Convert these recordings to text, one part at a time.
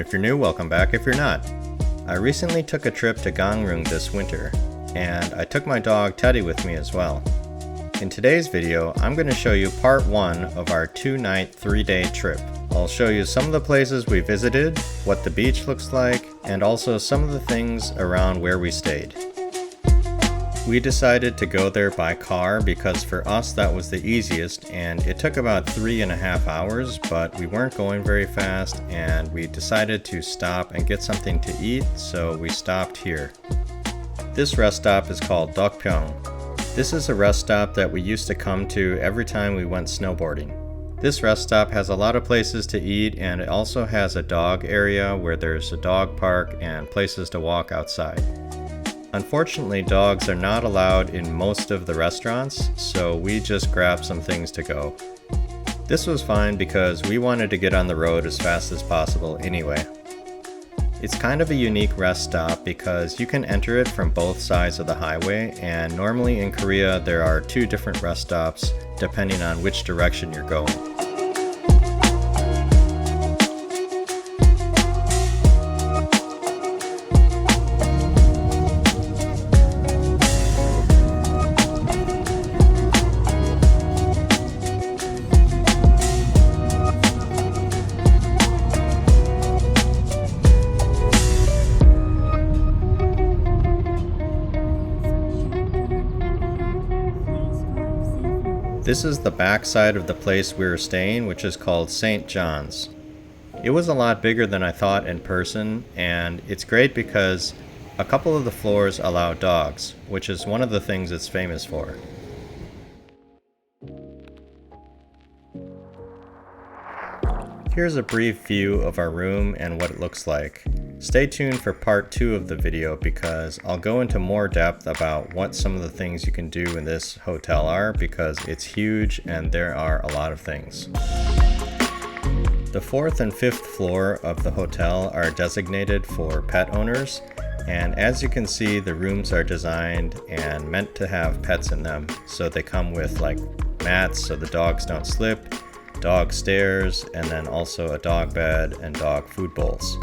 If you're new, welcome back. If you're not. I recently took a trip to Gangneung this winter, and I took my dog Teddy with me as well. In today's video, I'm going to show you part 1 of our 2-night, 3-day trip. I'll show you some of the places we visited, what the beach looks like, and also some of the things around where we stayed. We decided to go there by car because for us that was the easiest, and it took about 3.5 hours, but we weren't going very fast and we decided to stop and get something to eat, so we stopped here. This rest stop is called doggo. This is a rest stop that we used to come to every time we went snowboarding. This rest stop has a lot of places to eat, and it also has a dog area where there's a dog park and places to walk outside. Unfortunately, dogs are not allowed in most of the restaurants, so we just grabbed some things to go. This was fine because we wanted to get on the road as fast as possible anyway. It's kind of a unique rest stop because you can enter it from both sides of the highway, and normally in Korea there are 2 different rest stops depending on which direction you're going. This is the back side of the place we were staying, which is called St. John's. It was a lot bigger than I thought in person, and it's great because a couple of the floors allow dogs, which is one of the things it's famous for. Here's a brief view of our room and what it looks like. Stay tuned for part 2 of the video because I'll go into more depth about what some of the things you can do in this hotel are, because it's huge and there are a lot of things. The 4th and 5th floor of the hotel are designated for pet owners, and as you can see, the rooms are designed and meant to have pets in them, so they come with like mats so the dogs don't slip, dog stairs, and then also a dog bed and dog food bowls.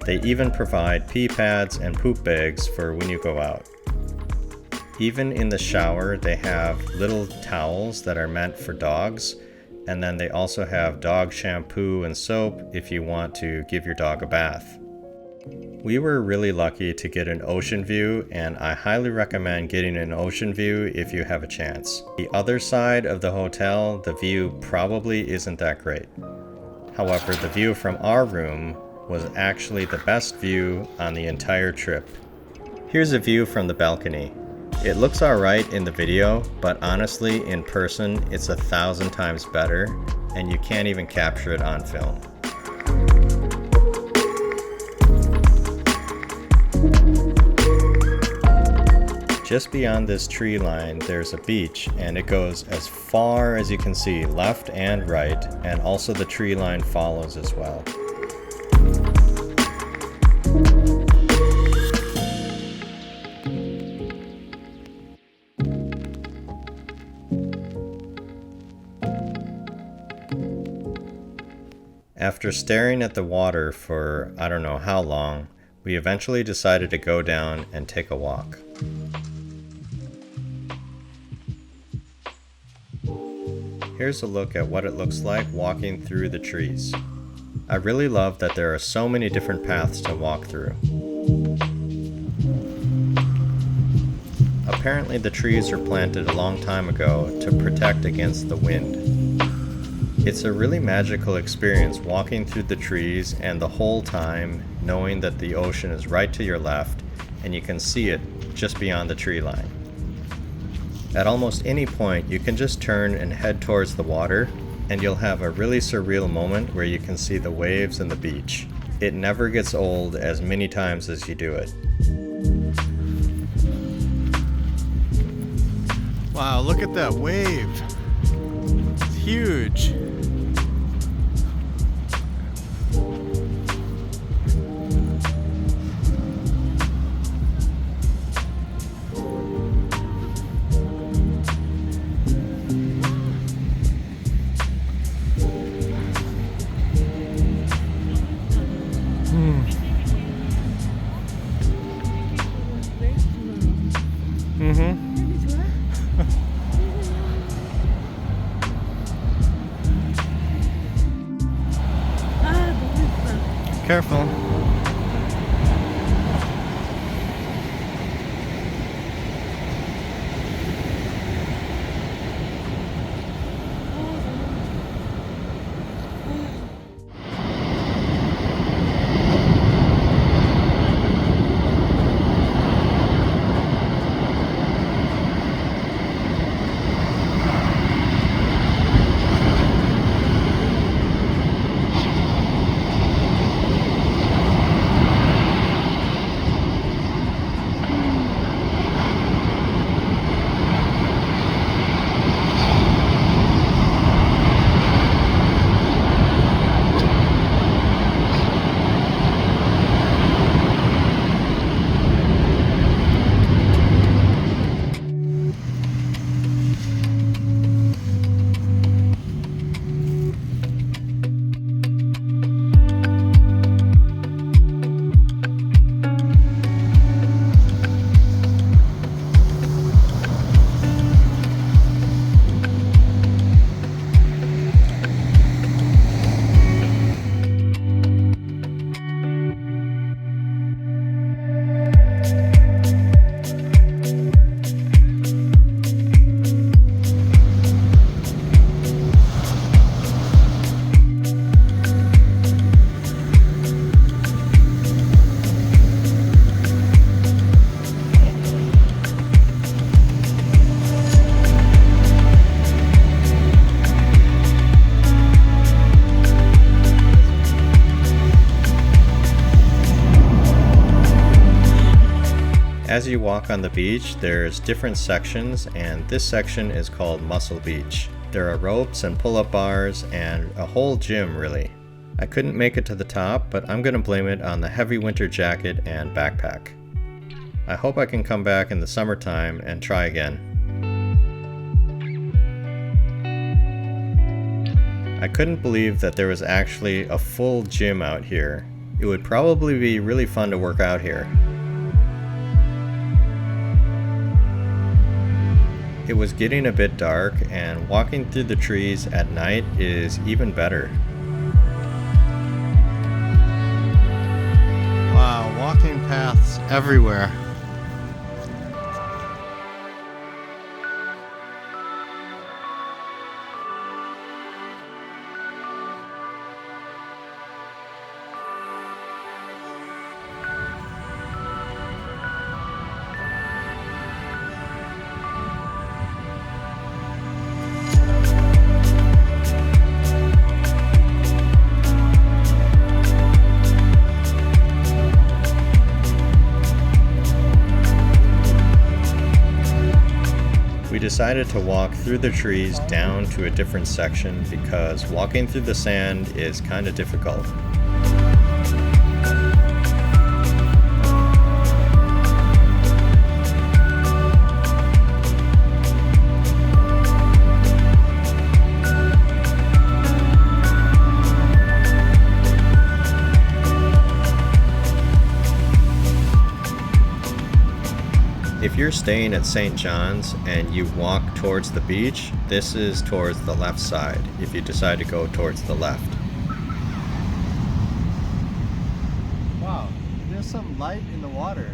They even provide pee pads and poop bags for when you go out. Even in the shower, they have little towels that are meant for dogs, and then they also have dog shampoo and soap if you want to give your dog a bath. We were really lucky to get an ocean view, and I highly recommend getting an ocean view if you have a chance. The other side of the hotel, the view probably isn't that great. However, the view from our room was actually the best view on the entire trip. Here's a view from the balcony. It looks alright in the video, but honestly in person it's 1,000 times better, and you can't even capture it on film. Just beyond this tree line there's a beach, and it goes as far as you can see left and right, and also the tree line follows as well. After staring at the water for I don't know how long, we eventually decided to go down and take a walk. Here's a look at what it looks like walking through the trees. I really love that there are so many different paths to walk through. Apparently the trees were planted a long time ago to protect against the wind. It's a really magical experience walking through the trees and the whole time knowing that the ocean is right to your left and you can see it just beyond the tree line. At almost any point you can just turn and head towards the water and you'll have a really surreal moment where you can see the waves and the beach. It never gets old as many times as you do it. Wow, look at that wave. It's huge. As you walk on the beach, there's different sections, and this section is called Muscle Beach. There are ropes and pull-up bars and a whole gym really. I couldn't make it to the top, but I'm gonna blame it on the heavy winter jacket and backpack. I hope I can come back in the summertime and try again. I couldn't believe that there was actually a full gym out here. It would probably be really fun to work out here. It was getting a bit dark, and walking through the trees at night is even better. Wow, walking paths everywhere. We decided to walk through the trees down to a different section because walking through the sand is kind of difficult. If you're staying at St. John's and you walk towards the beach, this is towards the left side if you decide to go towards the left. Wow, there's some light in the water.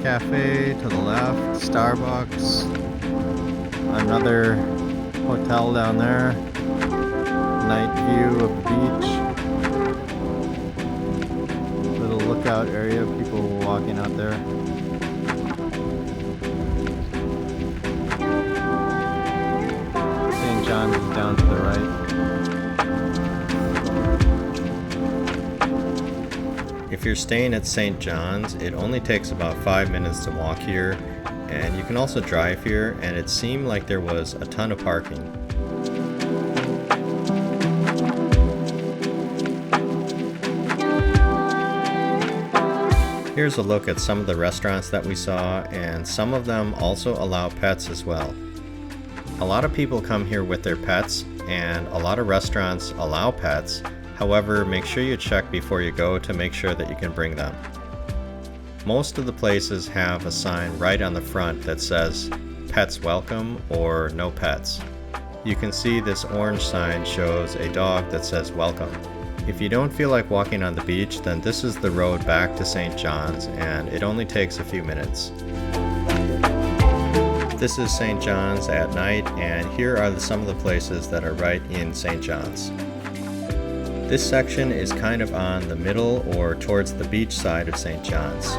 Cafe to the left, Starbucks, another hotel down there, night view of the beach. Lookout area, people walking out there. St. John's is down to the right. If you're staying at St. John's, it only takes about 5 minutes to walk here, and you can also drive here, and it seemed like there was a ton of parking. Here's a look at some of the restaurants that we saw, and some of them also allow pets as well. A lot of people come here with their pets, and a lot of restaurants allow pets. However, make sure you check before you go to make sure that you can bring them. Most of the places have a sign right on the front that says "Pets Welcome" or "No Pets." You can see this orange sign shows a dog that says "Welcome." If you don't feel like walking on the beach, then this is the road back to St. John's, and it only takes a few minutes. This is St. John's at night, and here are some of the places that are right in St. John's. This section is kind of on the middle or towards the beach side of St. John's.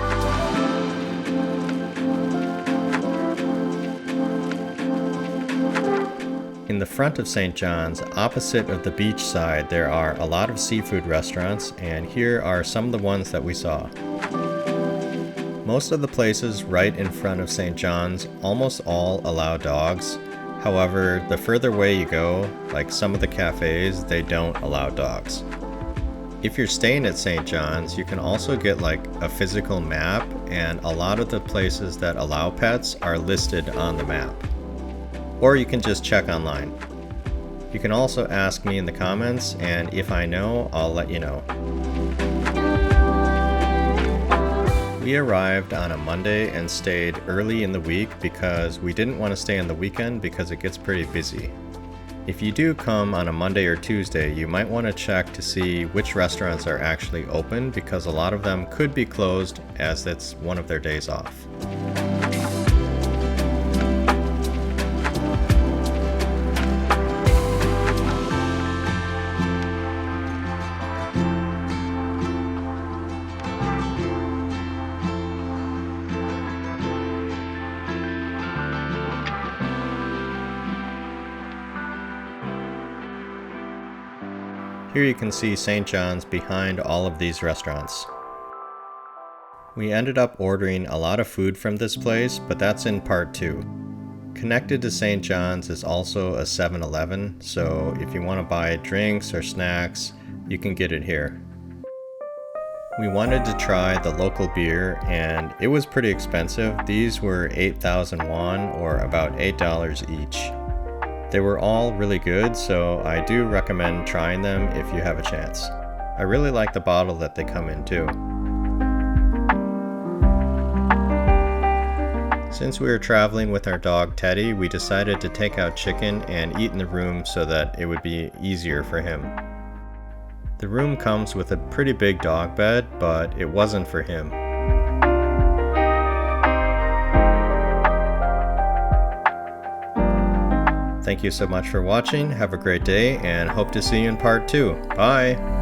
In the front of St. John's, opposite of the beach side, there are a lot of seafood restaurants, and here are some of the ones that we saw. Most of the places right in front of St. John's almost all allow dogs. However, the further away you go, like some of the cafes, they don't allow dogs. If you're staying at St. John's, you can also get like a physical map, and a lot of the places that allow pets are listed on the map. Or you can just check online. You can also ask me in the comments, and if I know, I'll let you know. We arrived on a Monday and stayed early in the week because we didn't want to stay on the weekend because it gets pretty busy. If you do come on a Monday or Tuesday, you might want to check to see which restaurants are actually open because a lot of them could be closed as it's one of their days off. Here you can see St. John's behind all of these restaurants. We ended up ordering a lot of food from this place, but that's in part 2. Connected to St. John's is also a 7-Eleven, so if you want to buy drinks or snacks, you can get it here. We wanted to try the local beer, and it was pretty expensive. These were 8,000 won, or about $8 each. They were all really good, so I do recommend trying them if you have a chance. I really like the bottle that they come in too. Since we were traveling with our dog Teddy, we decided to take out chicken and eat in the room so that it would be easier for him. The room comes with a pretty big dog bed, but it wasn't for him. Thank you so much for watching. Have a great day and hope to see you in part 2. Bye!